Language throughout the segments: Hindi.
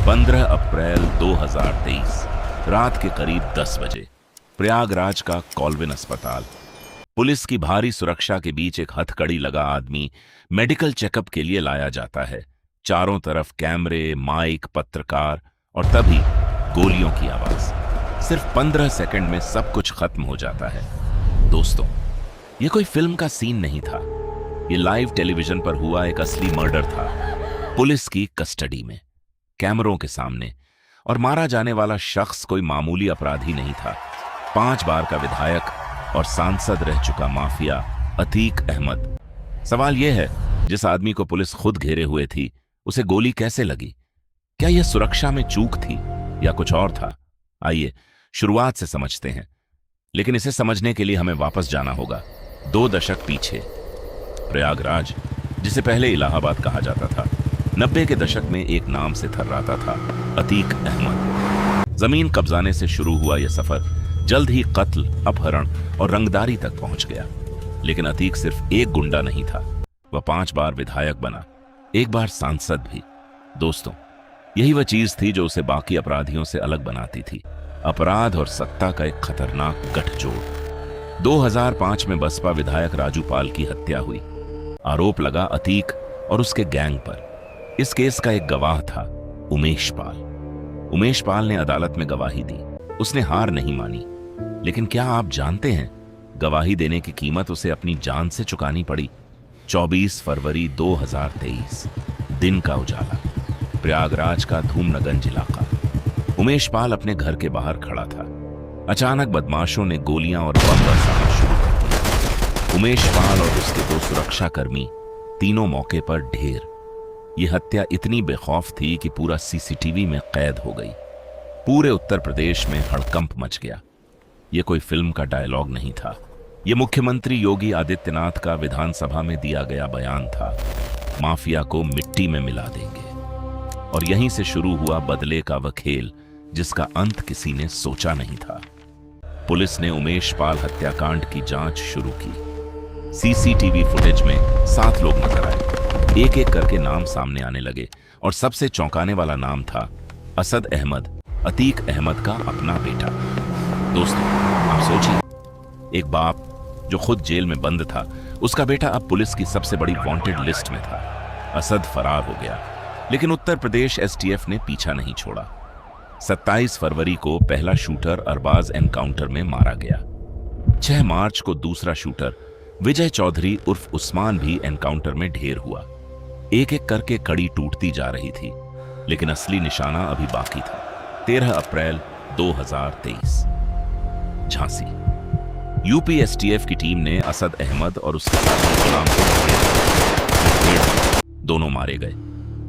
15 अप्रैल 2023 रात के करीब 10 बजे प्रयागराज का कॉल्विन अस्पताल। पुलिस की भारी सुरक्षा के बीच एक हथकड़ी लगा आदमी मेडिकल चेकअप के लिए लाया जाता है। चारों तरफ कैमरे, माइक, पत्रकार और तभी गोलियों की आवाज। सिर्फ 15 सेकंड में सब कुछ खत्म हो जाता है। दोस्तों, यह कोई फिल्म का सीन नहीं था। यह लाइव टेलीविजन पर हुआ एक असली मर्डर था, पुलिस की कस्टडी में, कैमरों के सामने। और मारा जाने वाला शख्स कोई मामूली अपराधी नहीं था। 5 बार का विधायक और सांसद रह चुका माफिया अतीक अहमद। सवाल यह है, जिस आदमी को पुलिस खुद घेरे हुए थी, उसे गोली कैसे लगी? क्या यह सुरक्षा में चूक थी या कुछ और था? आइए शुरुआत से समझते हैं। लेकिन इसे समझने के लिए हमें वापस जाना होगा 2 दशक पीछे। प्रयागराज, जिसे पहले इलाहाबाद कहा जाता था, 90 के दशक में एक नाम से थर्राता था, अतीक अहमद। जमीन कब्जाने से शुरू हुआ यह सफर जल्द ही कत्ल, अपहरण और रंगदारी तक पहुंच गया। लेकिन अतीक सिर्फ एक गुंडा नहीं था, वह 5 बार विधायक बना, 1 बार सांसद भी। दोस्तों, यही वह चीज थी जो उसे बाकी अपराधियों से अलग बनाती थी, अपराध और सत्ता का एक खतरनाक गठजोड़। 2005 में बसपा विधायक राजू पाल की हत्या हुई। आरोप लगा अतीक और उसके गैंग पर। इस केस का एक गवाह था, उमेश पाल। उमेश पाल ने अदालत में गवाही दी। उसने हार नहीं मानी। लेकिन क्या आप जानते हैं, गवाही देने की कीमत उसे अपनी जान से चुकानी पड़ी। 24 फरवरी 2023, दिन का उजाला, प्रयागराज का धूमनगंज इलाका। उमेश पाल अपने घर के बाहर खड़ा था। अचानक बदमाशों ने गोलियां और बम बरसाना शुरू कर दिया। उमेश पाल और उसके 2 सुरक्षाकर्मी, तीनों मौके पर ढेर। यह हत्या इतनी बेखौफ थी कि पूरा सीसीटीवी में कैद हो गई। पूरे उत्तर प्रदेश में हड़कंप मच गया। यह कोई फिल्म का डायलॉग नहीं था, यह मुख्यमंत्री योगी आदित्यनाथ का विधानसभा में दिया गया बयान था। माफिया को मिट्टी में मिला देंगे। और यहीं से शुरू हुआ बदले का वह खेल, जिसका अंत किसी ने सोचा नहीं था। पुलिस ने उमेश पाल हत्याकांड की जांच शुरू की। सीसीटीवी फुटेज में 7 लोग नजर आए। एक एक करके नाम सामने आने लगे और सबसे चौंकाने वाला नाम था असद अहमद, अतीक अहमद का अपना बेटा। दोस्तों, आप सोचिए, एक बाप जो खुद जेल में बंद था, उसका बेटा अब पुलिस की सबसे बड़ी वांटेड लिस्ट में था। असद फरार हो गया, लेकिन उत्तर प्रदेश एसटीएफ ने पीछा नहीं छोड़ा। 27 फरवरी को पहला शूटर अरबाज एनकाउंटर में मारा गया। 6 मार्च को दूसरा शूटर विजय चौधरी उर्फ उस्मान भी एनकाउंटर में ढेर हुआ। एक एक करके कड़ी टूटती जा रही थी, लेकिन असली निशाना अभी बाकी था। 13 अप्रैल 2023, झांसी। यूपी एसटीएफ की टीम ने असद अहमद और उसके साथी गुलाम को दोनों मारे गए।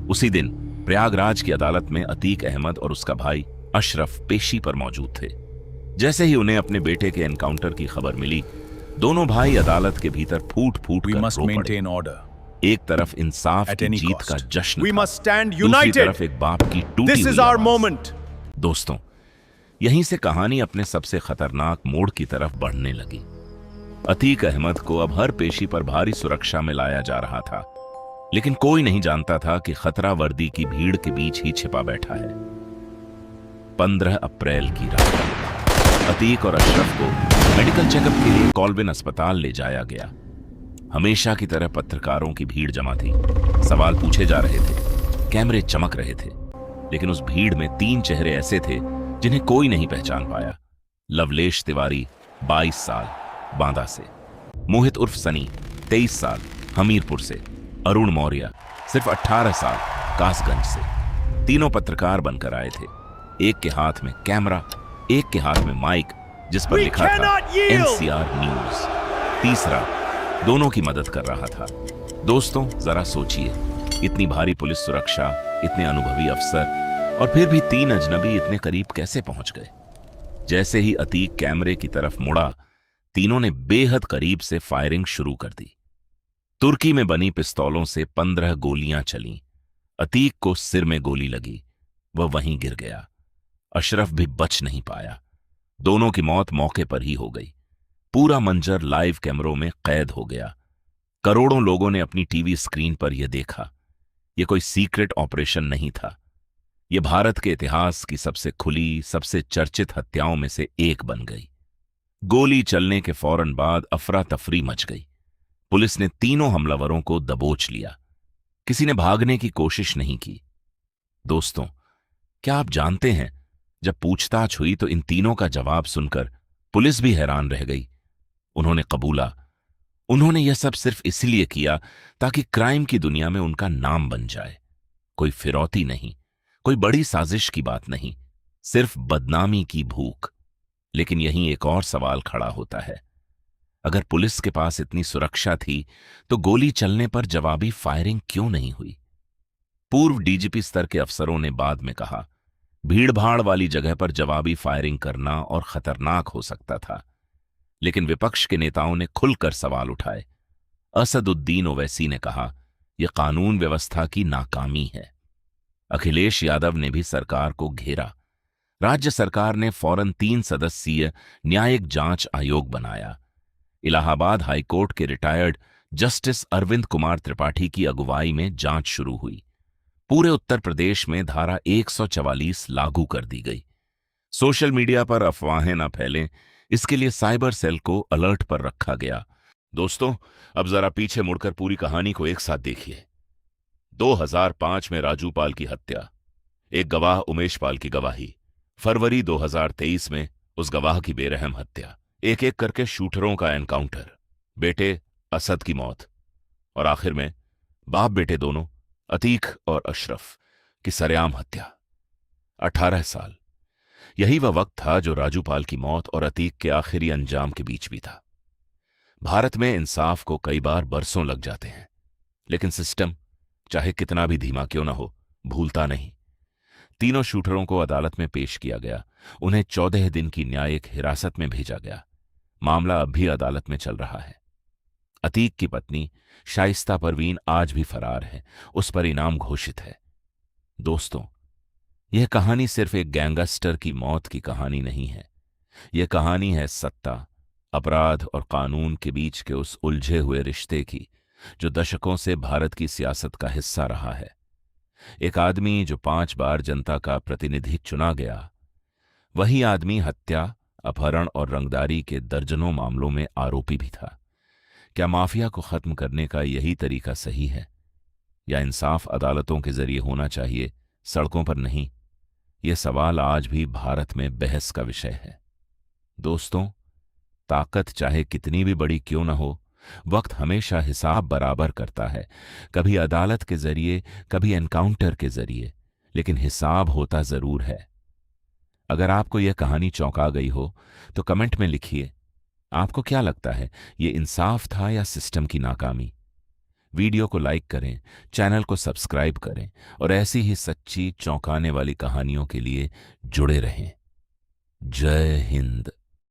उसी दिन प्रयागराज की अदालत में अतीक अहमद और उसका भाई अशरफ पेशी पर मौजूद थे। जैसे ही उन्हें अपने बेटे के एनकाउंटर की खबर मिली, दोनों भाई अदालत के भीतर फूट फूट कर रो पड़े। एक तरफ इंसाफ की जीत का जश्न था, दूसरी तरफ एक बाप की टूटी हुई आवाज। दोस्तों, यहीं से कहानी अपने सबसे खतरनाक मोड़ की तरफ बढ़ने लगी। अतीक अहमद को अब हर पेशी पर भारी सुरक्षा में लाया जा रहा था, लेकिन कोई नहीं जानता था कि खतरा वर्दी की भीड़ के बीच ही छिपा बैठा है। 15 अप्रैल की रात अतीक और अशरफ को मेडिकल चेकअप के लिए कॉल्विन अस्पताल ले जाया गया। हमेशा की तरह पत्रकारों की भीड़ जमा थी। सवाल पूछे जा रहे थे, कैमरे चमक रहे थे, लेकिन उस भीड़ में 3 चेहरे ऐसे थे जिन्हें कोई नहीं पहचान पाया। लवलेश तिवारी, 22 साल, बांदा से। मोहित उर्फ सनी, 23 साल, हमीरपुर से। अरुण मौर्य, सिर्फ 18 साल, कासगंज से। तीनों पत्रकार बनकर आए थे। एक के हाथ में कैमरा, एक के हाथ में माइक, जिस पर लिखा था एनसीआर न्यूज। तीसरा दोनों की मदद कर रहा था। दोस्तों, जरा सोचिए, इतनी भारी पुलिस सुरक्षा, इतने अनुभवी अफसर, और फिर भी 3 अजनबी इतने करीब कैसे पहुंच गए? जैसे ही अतीक कैमरे की तरफ मुड़ा, तीनों ने बेहद करीब से फायरिंग शुरू कर दी। तुर्की में बनी पिस्तौलों से 15 गोलियां चलीं। अतीक को सिर में गोली लगी, वह वहीं गिर गया। अशरफ भी बच नहीं पाया। दोनों की मौत मौके पर ही हो गई। पूरा मंजर लाइव कैमरों में कैद हो गया। करोड़ों लोगों ने अपनी टीवी स्क्रीन पर यह देखा। यह कोई सीक्रेट ऑपरेशन नहीं था, ये भारत के इतिहास की सबसे खुली, सबसे चर्चित हत्याओं में से एक बन गई। गोली चलने के फौरन बाद अफरा तफरी मच गई। पुलिस ने तीनों हमलावरों को दबोच लिया। किसी ने भागने की कोशिश नहीं की। दोस्तों, क्या आप जानते हैं, जब पूछताछ हुई तो इन तीनों का जवाब सुनकर पुलिस भी हैरान रह गई। उन्होंने कबूला, उन्होंने यह सब सिर्फ इसलिए किया ताकि क्राइम की दुनिया में उनका नाम बन जाए। कोई फिरौती नहीं, कोई बड़ी साजिश की बात नहीं, सिर्फ बदनामी की भूख। लेकिन यहीं एक और सवाल खड़ा होता है। अगर पुलिस के पास इतनी सुरक्षा थी तो गोली चलने पर जवाबी फायरिंग क्यों नहीं हुई? पूर्व डीजीपी स्तर के अफसरों ने बाद में कहा, भीड़भाड़ वाली जगह पर जवाबी फायरिंग करना और खतरनाक हो सकता था। लेकिन विपक्ष के नेताओं ने खुलकर सवाल उठाए। असदुद्दीन ओवैसी ने कहा, यह कानून व्यवस्था की नाकामी है। अखिलेश यादव ने भी सरकार को घेरा। राज्य सरकार ने फौरन 3 सदस्यीय न्यायिक जांच आयोग बनाया। इलाहाबाद हाईकोर्ट के रिटायर्ड जस्टिस अरविंद कुमार त्रिपाठी की अगुवाई में जांच शुरू हुई। पूरे उत्तर प्रदेश में धारा 144 लागू कर दी गई। सोशल मीडिया पर अफवाहें न फैलें, इसके लिए साइबर सेल को अलर्ट पर रखा गया। दोस्तों, अब जरा पीछे मुड़कर पूरी कहानी को एक साथ देखिए। 2005 में राजू पाल की हत्या, एक गवाह उमेश पाल की गवाही, फरवरी 2023 में उस गवाह की बेरहम हत्या, एक एक करके शूटरों का एनकाउंटर, बेटे असद की मौत और आखिर में बाप बेटे दोनों अतीक और अशरफ की सरेआम हत्या। 18 साल, यही वह वक्त था जो राजू पाल की मौत और अतीक के आखिरी अंजाम के बीच भी था। भारत में इंसाफ को कई बार बरसों लग जाते हैं, लेकिन सिस्टम चाहे कितना भी धीमा क्यों ना हो, भूलता नहीं। तीनों शूटरों को अदालत में पेश किया गया। उन्हें 14 दिन की न्यायिक हिरासत में भेजा गया। मामला अब भी अदालत में चल रहा है। अतीक की पत्नी शाइस्ता परवीन आज भी फरार है। उस पर इनाम घोषित है। दोस्तों, यह कहानी सिर्फ एक गैंगस्टर की मौत की कहानी नहीं है। यह कहानी है सत्ता, अपराध और कानून के बीच के उस उलझे हुए रिश्ते की, जो दशकों से भारत की सियासत का हिस्सा रहा है। एक आदमी जो 5 बार जनता का प्रतिनिधि चुना गया, वही आदमी हत्या, अपहरण और रंगदारी के दर्जनों मामलों में आरोपी भी था। क्या माफिया को खत्म करने का यही तरीका सही है, या इंसाफ अदालतों के जरिए होना चाहिए, सड़कों पर नहीं? यह सवाल आज भी भारत में बहस का विषय है। दोस्तों, ताकत चाहे कितनी भी बड़ी क्यों न हो, वक्त हमेशा हिसाब बराबर करता है। कभी अदालत के जरिए, कभी एनकाउंटर के जरिए, लेकिन हिसाब होता जरूर है। अगर आपको यह कहानी चौंका गई हो तो कमेंट में लिखिए, आपको क्या लगता है, ये इंसाफ था या सिस्टम की नाकामी? वीडियो को लाइक करें, चैनल को सब्सक्राइब करें और ऐसी ही सच्ची, चौंकाने वाली कहानियों के लिए जुड़े रहें। जय हिंद।